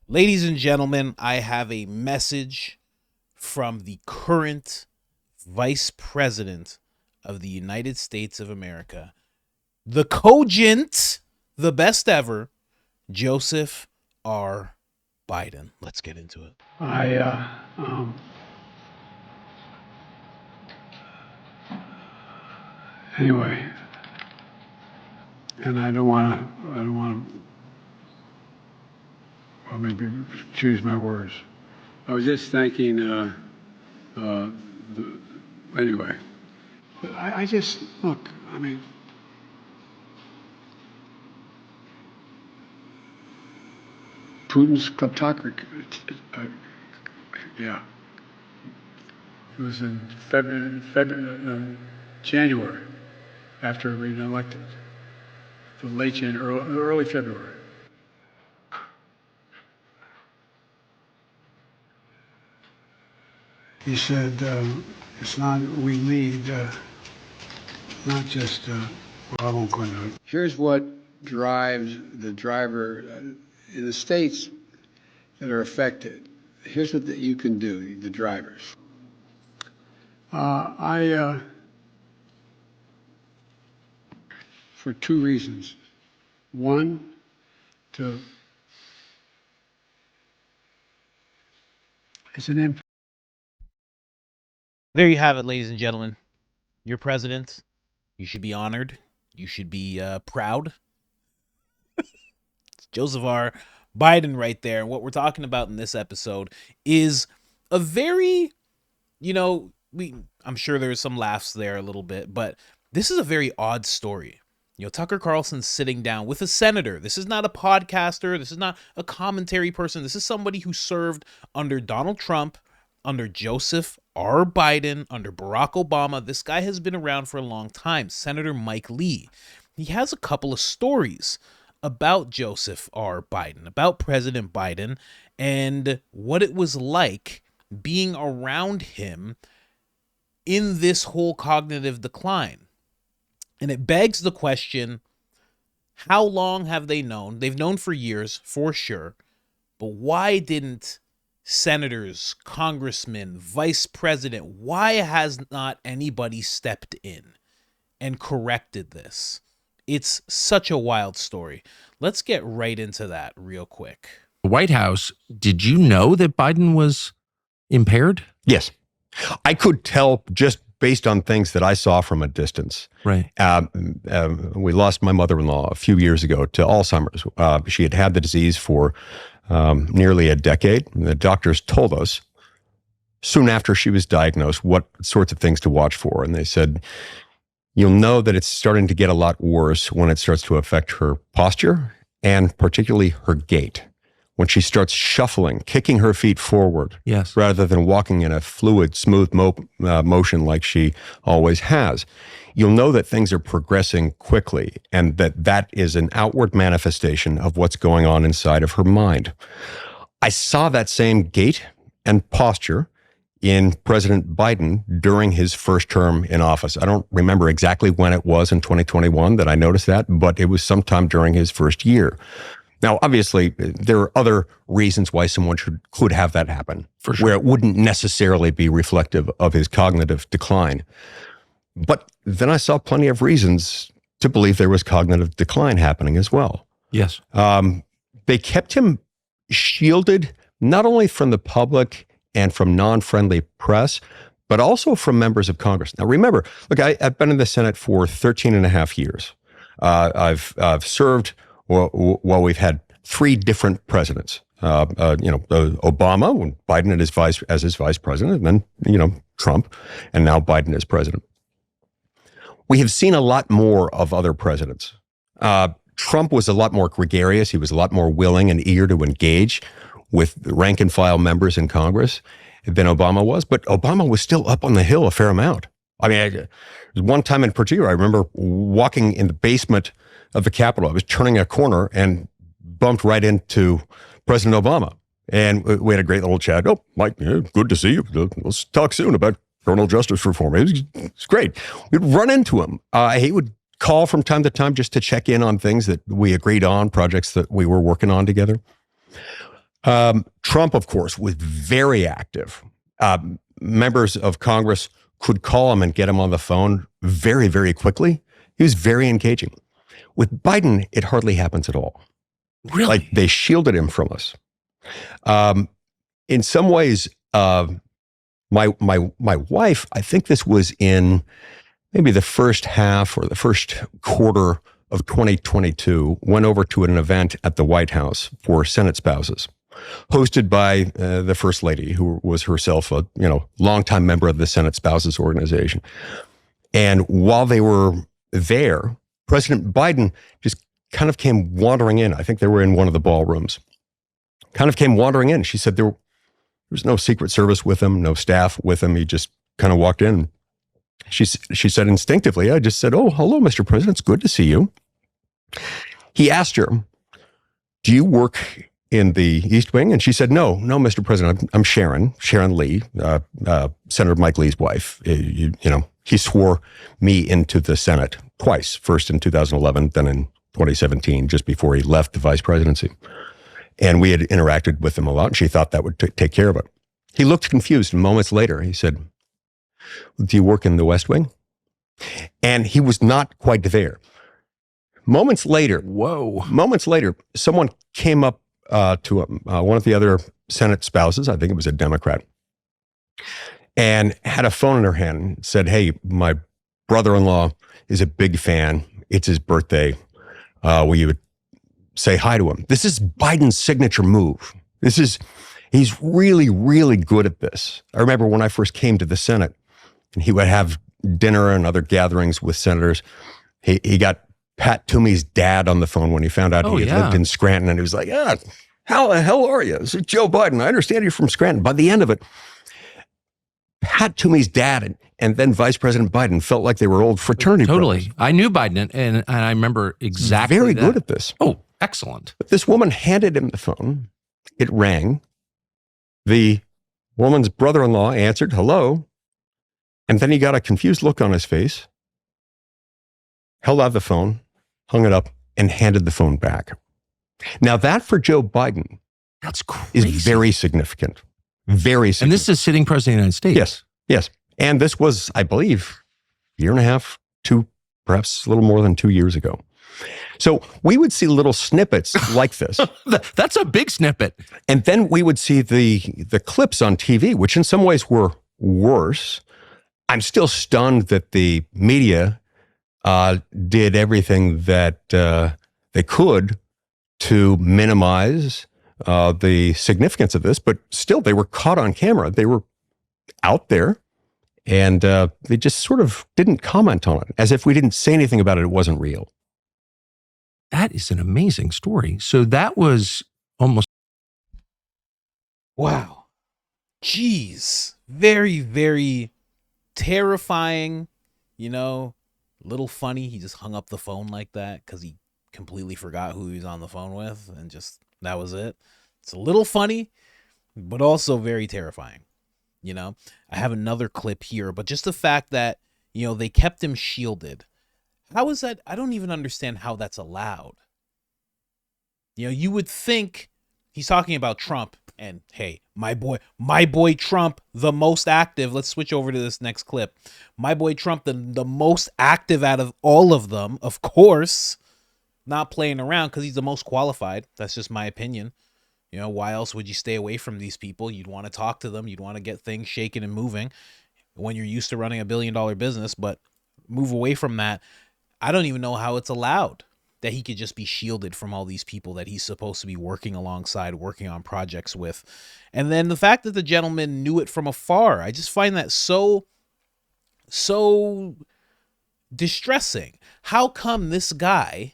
Ladies and gentlemen, I have a message from the current Vice President of the United States of America, the cogent, the best ever, Joseph R. Biden. Let's get into it. Anyway, and I don't want to, well, maybe choose my words. I was just thinking, anyway, I just, look, I mean, Putin's kleptocracy, yeah. It was in January, after being elected, so late January, early February. He said, it's not, we need, not just, well, I won't go into it. Here's what drives the driver in the states that are affected. Here's what you can do, the drivers. For two reasons. One, it's an impact. There you have it, ladies and gentlemen. Your president. You should be honored. You should be proud. It's Joseph R. Biden right there. And what we're talking about in this episode is a very, I'm sure there's some laughs there a little bit, but this is a very odd story. Tucker Carlson's sitting down with a senator. This is not a podcaster. This is not a commentary person. This is somebody who served under Donald Trump, under Joseph R. Biden, under Barack Obama. This guy has been around for a long time. Senator Mike Lee. He has a couple of stories about Joseph R. Biden, about President Biden, and what it was like being around him in this whole cognitive decline. And it begs the question, how long have they known? They've known for years, for sure. But why didn't senators, congressmen, vice president, why has not anybody stepped in and corrected this? It's such a wild story. Let's get right into that real quick. The White House, did you know that Biden was impaired? Yes. I could tell just based on things that I saw from a distance. Right. We lost my mother-in-law a few years ago to Alzheimer's. She had had the disease for nearly a decade. The doctors told us soon after she was diagnosed what sorts of things to watch for. And they said, you'll know that it's starting to get a lot worse when it starts to affect her posture and particularly her gait. When she starts shuffling, kicking her feet forward, yes, rather than walking in a fluid, smooth motion like she always has, you'll know that things are progressing quickly and that is an outward manifestation of what's going on inside of her mind. I saw that same gait and posture in President Biden during his first term in office. I don't remember exactly when it was in 2021 that I noticed that, but it was sometime during his first year. Now, obviously, there are other reasons why someone could have that happen, for sure, where it wouldn't necessarily be reflective of his cognitive decline. But then I saw plenty of reasons to believe there was cognitive decline happening as well. Yes. They kept him shielded not only from the public and from non-friendly press, but also from members of Congress. Now, remember, look, I've been in the Senate for 13 and a half years. I've served while we've had three different presidents. Obama, when Biden as his vice president, and then, Trump, and now Biden as president. We have seen a lot more of other presidents. Trump was a lot more gregarious. He was a lot more willing and eager to engage with the rank and file members in Congress than Obama was, but Obama was still up on the Hill a fair amount. I mean, there was one time in particular, I remember walking in the basement of the Capitol. I was turning a corner and bumped right into President Obama. And we had a great little chat. Oh, Mike, good to see you. Let's talk soon about criminal justice reform. It was great. We'd run into him. He would call from time to time just to check in on things that we agreed on, projects that we were working on together. Trump, of course, was very active. Members of Congress could call him and get him on the phone very, very quickly. He was very engaging. With Biden, it hardly happens at all. Really? Like they shielded him from us. In some ways, my wife, I think this was in maybe the first half or the first quarter of 2022, went over to an event at the White House for Senate spouses, hosted by the First Lady, who was herself a longtime member of the Senate Spouses Organization. And while they were there, President Biden just kind of came wandering in. I think they were in one of the ballrooms. Kind of came wandering in. She said there was no Secret Service with him, no staff with him. He just kind of walked in. She said instinctively, I just said, "Oh, hello, Mr. President. It's good to see you." He asked her, "Do you work in the East Wing?" And she said, No, Mr. President, I'm Sharon Lee, Senator Mike Lee's wife. He swore me into the Senate twice, first in 2011, then in 2017, just before he left the vice presidency. And we had interacted with him a lot, and she thought that would take care of it. He looked confused, and moments later, he said, "Do you work in the West Wing?" And he was not quite there. Moments later, someone came up to one of the other Senate spouses, I think it was a Democrat, and had a phone in her hand and said, "Hey, my brother-in-law is a big fan. It's his birthday. Will you say hi to him?" This is Biden's signature move. He's really, really good at this. I remember when I first came to the Senate, and he would have dinner and other gatherings with senators. He got Pat Toomey's dad on the phone when he found out he had lived in Scranton, and he was like, "How the hell are you? This is Joe Biden. I understand you're from Scranton." By the end of it, Pat Toomey's dad and then Vice President Biden felt like they were old fraternity brothers. I knew Biden, and I remember exactly Very that. good at this. Oh, excellent. But this woman handed him the phone. It rang. The woman's brother-in-law answered, "Hello." And then he got a confused look on his face, held out the phone, hung it up, and handed the phone back. Now that for Joe Biden That's crazy. is very significant. Very significant. And this is sitting president of the United States. Yes. And this was, I believe, a year and a half, perhaps a little more than 2 years ago. So we would see little snippets like this. That's a big snippet. And then we would see the clips on TV, which in some ways were worse. I'm still stunned that the media did everything that they could to minimize the significance of this, but still they were caught on camera. They were out there, and they just sort of didn't comment on it, as if we didn't say anything about it. It wasn't real. That is an amazing story. So that was almost. Wow. Jeez. Very, very terrifying, little funny. He just hung up the phone like that because he completely forgot who he was on the phone with, and just that was it. It's a little funny, but also very terrifying. I have another clip here, but just the fact that, they kept him shielded. How is that? I don't even understand how that's allowed. You would think he's talking about Trump and, hey, my boy Trump, the most active. Let's switch over to this next clip. My boy Trump, the most active out of all of them, of course, not playing around because he's the most qualified. That's just my opinion. Why else would you stay away from these people? You'd want to talk to them. You'd want to get things shaking and moving when you're used to running $1 billion business, but move away from that. I don't even know how it's allowed that he could just be shielded from all these people that he's supposed to be working alongside, working on projects with. And then the fact that the gentleman knew it from afar, I just find that so distressing. How come this guy,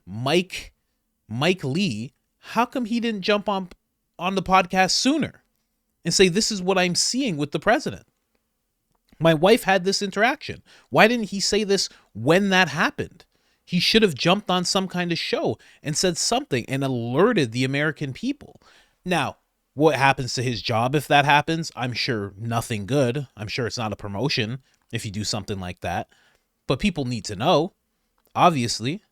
Mike Lee, how come he didn't jump on the podcast sooner and say, this is what I'm seeing with the president? My wife had this interaction. Why didn't he say this when that happened? He should have jumped on some kind of show and said something and alerted the American people. Now, what happens to his job if that happens? I'm sure nothing good. I'm sure it's not a promotion if you do something like that. But people need to know, obviously.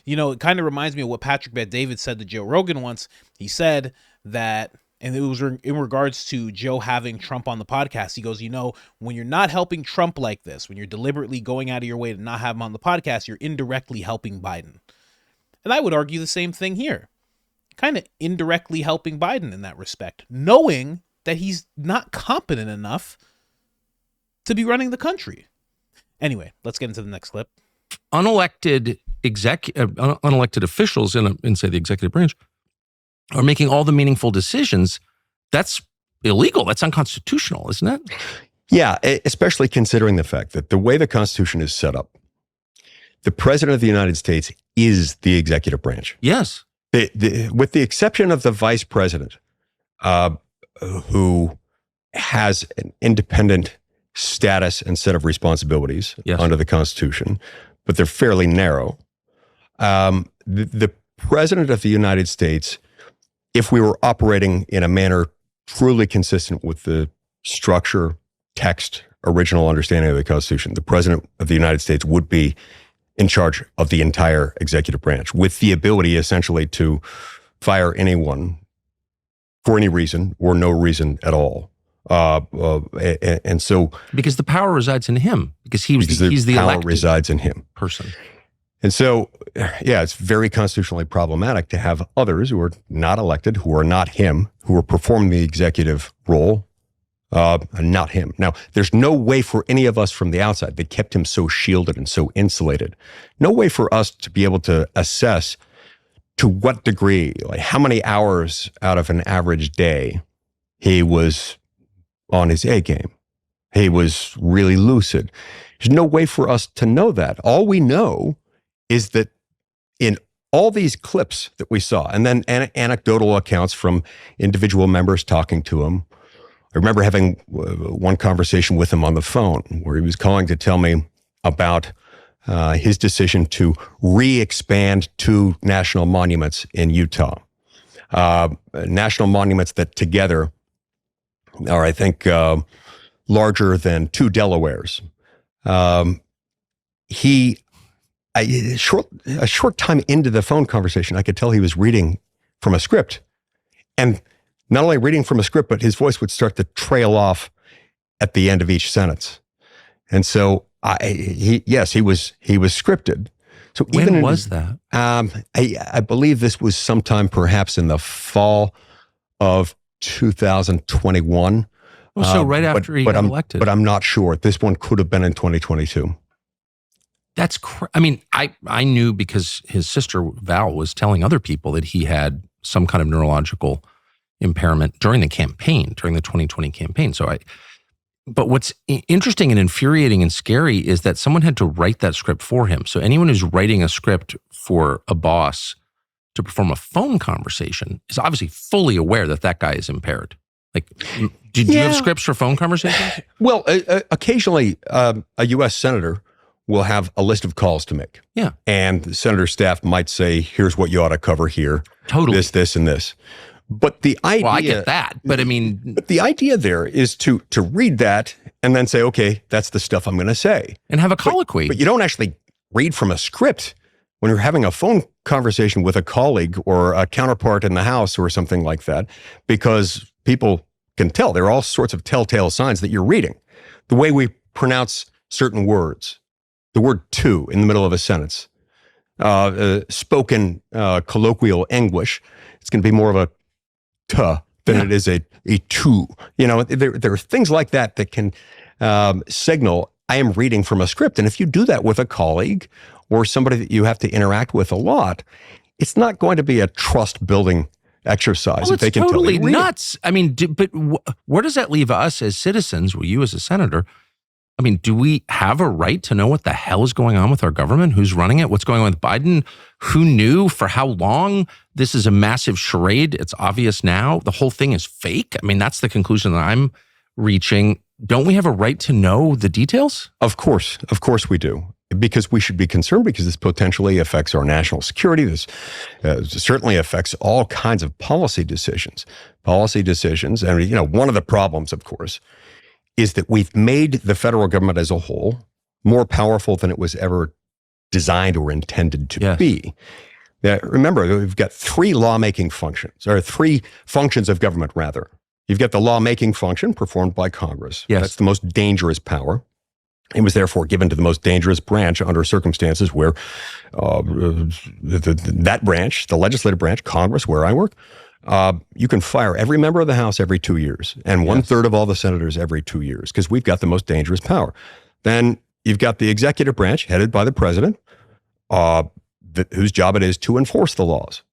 You know, it kind of reminds me of what Patrick Bet-David said to Joe Rogan once. He said that, and it was in regards to Joe having Trump on the podcast. He goes, you know, when you're not helping Trump like this, when you're deliberately going out of your way to not have him on the podcast, you're indirectly helping Biden. And I would argue the same thing here. Kind of indirectly helping Biden in that respect, knowing that he's not competent enough to be running the country. Anyway, let's get into the next clip. Unelected officials in say the executive branch are making all the meaningful decisions. That's illegal. That's unconstitutional, isn't it? Yeah, especially considering the fact that the way the Constitution is set up, the President of the United States is the executive branch. Yes. With the exception of the Vice President, who has an independent status and set of responsibilities under the Constitution, but they're fairly narrow. The President of the United States, if we were operating in a manner truly consistent with the structure, text, original understanding of the Constitution, the President of the United States would be in charge of the entire executive branch, with the ability essentially to fire anyone for any reason or no reason at all. And so, because the power resides in him, he's the power elected resides in him person. And so, yeah, it's very constitutionally problematic to have others who are not elected, who are not him, who are performing the executive role, not him. Now, there's no way for any of us from the outside that kept him so shielded and so insulated. No way for us to be able to assess to what degree, like how many hours out of an average day he was on his A game. He was really lucid. There's no way for us to know that. All we know is that in all these clips that we saw, and then anecdotal accounts from individual members talking to him. I remember having one conversation with him on the phone where he was calling to tell me about his decision to re-expand 2 national monuments in Utah. National monuments that together are, I think, larger than 2 Delawares. A short time into the phone conversation, I could tell he was reading from a script. And not only reading from a script, but his voice would start to trail off at the end of each sentence. And so he was scripted. So when was that? I believe this was sometime perhaps in the fall of 2021. So right after he got elected. But I'm not sure. This one could have been in 2022. That's I knew because his sister Val was telling other people that he had some kind of neurological impairment during the 2020 campaign. But what's interesting and infuriating and scary is that someone had to write that script for him. So anyone who's writing a script for a boss to perform a phone conversation is obviously fully aware that that guy is impaired. Like, do you have scripts for phone conversations? Well, occasionally a U.S. senator will have a list of calls to make. Yeah. And the senator's staff might say, here's what you ought to cover here. Totally. This, and this. But the idea... Well, I get that, but I mean... But the idea there is to read that and then say, okay, that's the stuff I'm going to say. And have a colloquy. But you don't actually read from a script when you're having a phone conversation with a colleague or a counterpart in the House or something like that, because people can tell. There are all sorts of telltale signs that you're reading. The way we pronounce certain words, the word to in the middle of a sentence, spoken colloquial English, it's going to be more of a tuh than it is a to. You know, there are things like that that can signal I am reading from a script. And if you do that with a colleague or somebody that you have to interact with a lot, it's not going to be a trust building exercise. Well, if they can totally tell you nuts. I mean, but where does that leave us as citizens? Well, you as a senator, I mean, do we have a right to know what the hell is going on with our government? Who's running it? What's going on with Biden? Who knew? For how long? This is a massive charade. It's obvious now. The whole thing is fake. I mean, that's the conclusion that I'm reaching. Don't we have a right to know the details? Of course we do. Because we should be concerned, because this potentially affects our national security. This certainly affects all kinds of policy decisions. And, you know, one of the problems, of course, is that we've made the federal government as a whole more powerful than it was ever designed or intended to Yes. be. Now, remember, we've got three lawmaking functions, or three functions of government, rather. You've got the lawmaking function performed by Congress. Yes. That's the most dangerous power. It was therefore given to the most dangerous branch under circumstances where that branch, the legislative branch, Congress, where I work, you can fire every member of the House every 2 years and 1/3 of all the senators every 2 years because we've got the most dangerous power. Then you've got the executive branch headed by the president, whose job it is to enforce the laws.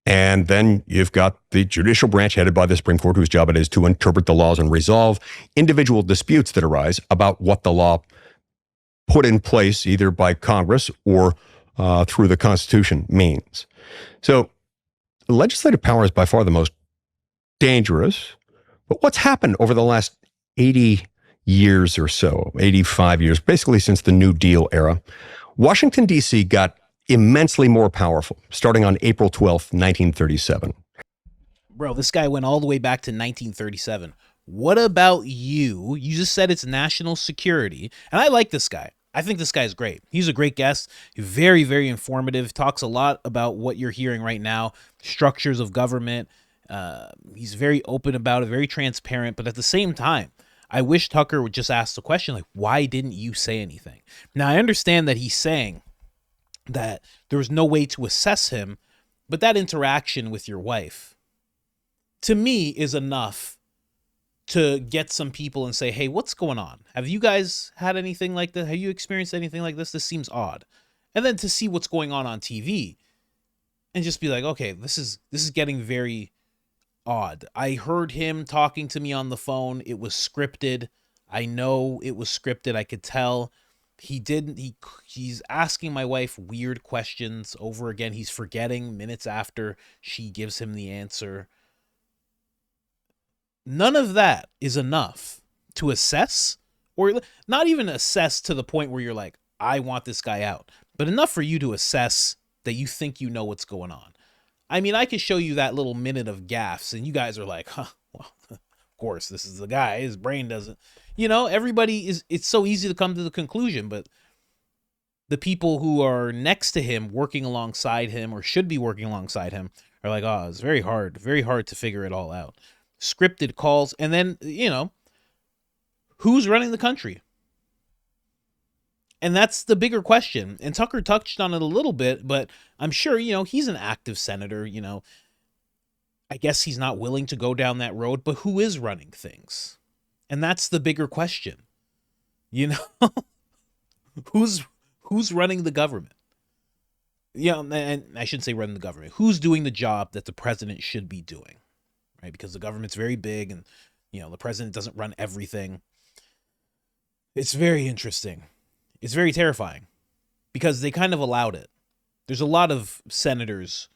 And then you've got the judicial branch headed by the Supreme Court, whose job it is to interpret the laws and resolve individual disputes that arise about what the law put in place either by Congress or through the Constitution means. So legislative power is by far the most dangerous. But what's happened over the last 80 years or so, 85 years, basically since the New Deal era, Washington, D.C. got immensely more powerful, starting on April 12th, 1937. Bro, this guy went all the way back to 1937. What about you? You just said it's national security. And I like this guy. I think this guy's great. He's a great guest. He's very, very informative. Talks a lot about what you're hearing right now, structures of government. He's very open about it, very transparent. But at the same time, I wish Tucker would just ask the question, like, why didn't you say anything? Now, I understand that he's saying that there was no way to assess him, but that interaction with your wife, to me, is enough to get some people and say, hey, what's going on? Have you guys had anything like this? Have you experienced anything like this? This seems odd. And then to see what's going on TV and just be like, okay, this is getting very odd. I heard him talking to me on the phone. It was scripted. I know it was scripted. I could tell. He's asking my wife weird questions over again. He's forgetting minutes after she gives him the answer. None of that is enough to assess, or not even assess to the point where you're like, I want this guy out, but enough for you to assess that you think you know what's going on. I mean, I could show you that little minute of gaffes and you guys are like, huh, well, of course, this is the guy. His brain doesn't, it's so easy to come to the conclusion, but the people who are next to him, working alongside him, or should be working alongside him, are like, oh, it's very hard to figure it all out. Scripted calls, and then, who's running the country? And that's the bigger question. And Tucker touched on it a little bit, but I'm sure, he's an active senator, I guess he's not willing to go down that road, but who is running things? And that's the bigger question. Who's running the government? And I shouldn't say running the government. Who's doing the job that the president should be doing? Right? Because the government's very big and, the president doesn't run everything. It's very interesting. It's very terrifying because they kind of allowed it. There's a lot of senators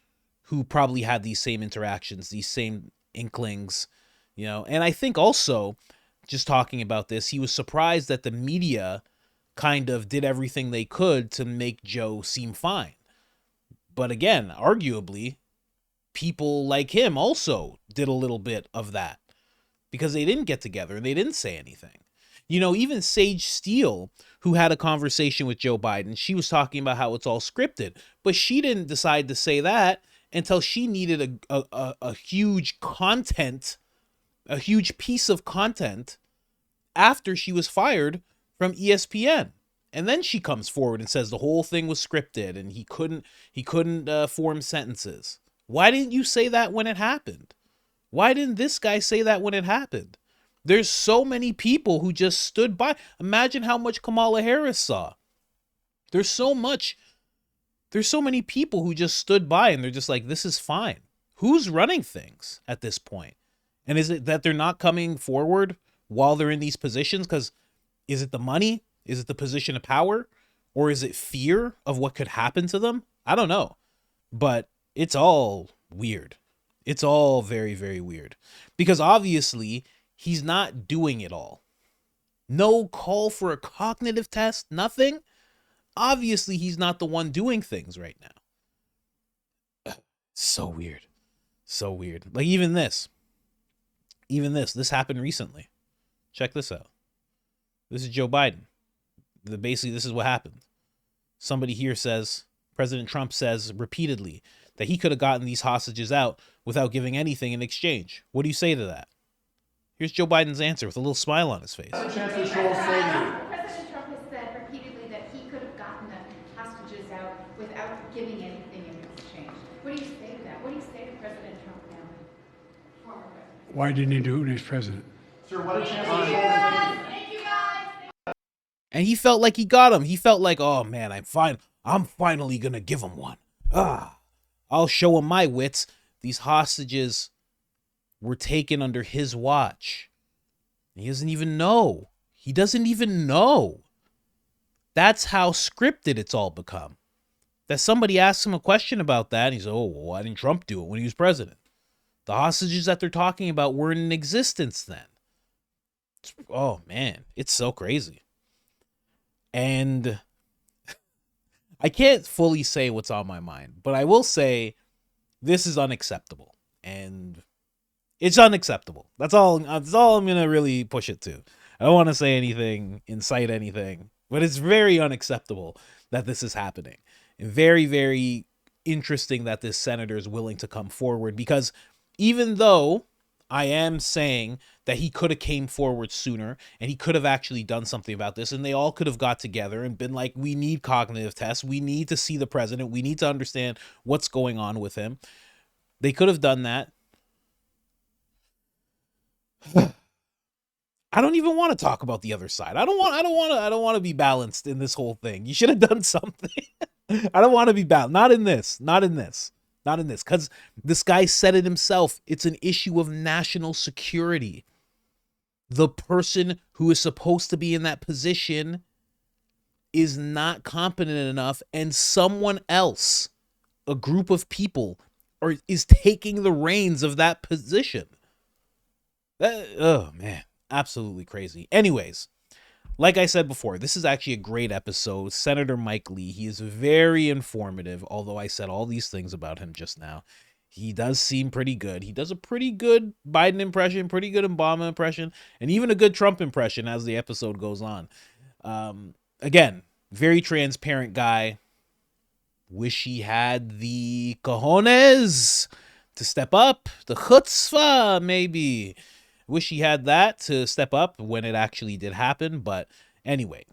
who probably had these same interactions, these same inklings, and I think also, just talking about this, he was surprised that the media kind of did everything they could to make Joe seem fine. But again, arguably, people like him also did a little bit of that because they didn't get together and they didn't say anything. Even Sage Steele, who had a conversation with Joe Biden, she was talking about how it's all scripted, but she didn't decide to say that until she needed a huge piece of content after she was fired from ESPN. And then she comes forward and says the whole thing was scripted and he couldn't form sentences. Why didn't you say that when it happened? Why didn't this guy say that when it happened? There's so many people who just stood by. Imagine how much Kamala Harris saw. There's so many people who just stood by and they're just like, this is fine. Who's running things at this point? And is it that they're not coming forward while they're in these positions? Because is it the money? Is it the position of power? Or is it fear of what could happen to them? I don't know. But it's all weird. It's all very, very weird. Because obviously, he's not doing it all. No call for a cognitive test, nothing. Obviously, he's not the one doing things right now. So weird. So weird. Like even this happened recently. Check this out. This is Joe Biden. Basically, this is what happened. somebody here says, President Trump says repeatedly that he could have gotten these hostages out without giving anything in exchange. What do you say to that? Here's Joe Biden's answer with a little smile on his face. President Trump has said repeatedly that he could have gotten the hostages out without giving anything in exchange. What do you say to that? What do you say to President Trump now? Former president. Why didn't he do it when he was president? Sir, what a chance. Thank you guys. And he felt like he got him. He felt like, oh man, I'm finally gonna give him one. I'll show him my wits. These hostages were taken under his watch. He doesn't even know. He doesn't even know. That's how scripted it's all become. That somebody asks him a question about that, and he's, oh, well, why didn't Trump do it when he was president? The hostages that they're talking about weren't in existence then. Oh, man, it's so crazy. And I can't fully say what's on my mind, but I will say this is unacceptable. And it's unacceptable. That's all I'm going to really push it to. I don't want to say anything, incite anything, but it's very unacceptable that this is happening. And very, very interesting that this senator is willing to come forward, because even though I am saying that he could have came forward sooner and he could have actually done something about this, and they all could have got together and been like, we need cognitive tests. We need to see the president. We need to understand what's going on with him. They could have done that. I don't even want to talk about the other side. I don't want to be balanced in this whole thing. You should have done something. I don't want to be balanced. Not in this. Because this guy said it himself. It's an issue of national security. The person who is supposed to be in that position is not competent enough, and someone else, a group of people, is taking the reins of that position. Oh, man. Absolutely crazy. Anyways, like I said before, this is actually a great episode. Senator Mike Lee, he is very informative, although I said all these things about him just now. He does seem pretty good. He does a pretty good Biden impression, pretty good Obama impression, and even a good Trump impression as the episode goes on. Again, very transparent guy. Wish he had the cojones to step up, the chutzpah, maybe. Wish he had that to step up when it actually did happen. But anyway,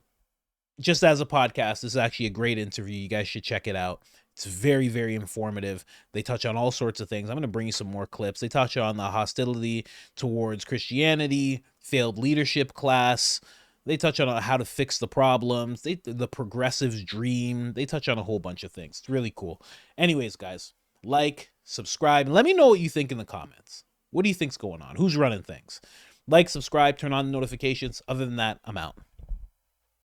just as a podcast, this is actually a great interview. You guys should check it out. It's very, very informative. They touch on all sorts of things. I'm going to bring you some more clips. They touch on the hostility towards Christianity, failed leadership class. They touch on how to fix the problems. The progressive's dream. They touch on a whole bunch of things. It's really cool. Anyways, guys, like, subscribe, and let me know what you think in the comments. What do you think's going on? Who's running things? Like, subscribe, turn on the notifications. Other than that, I'm out.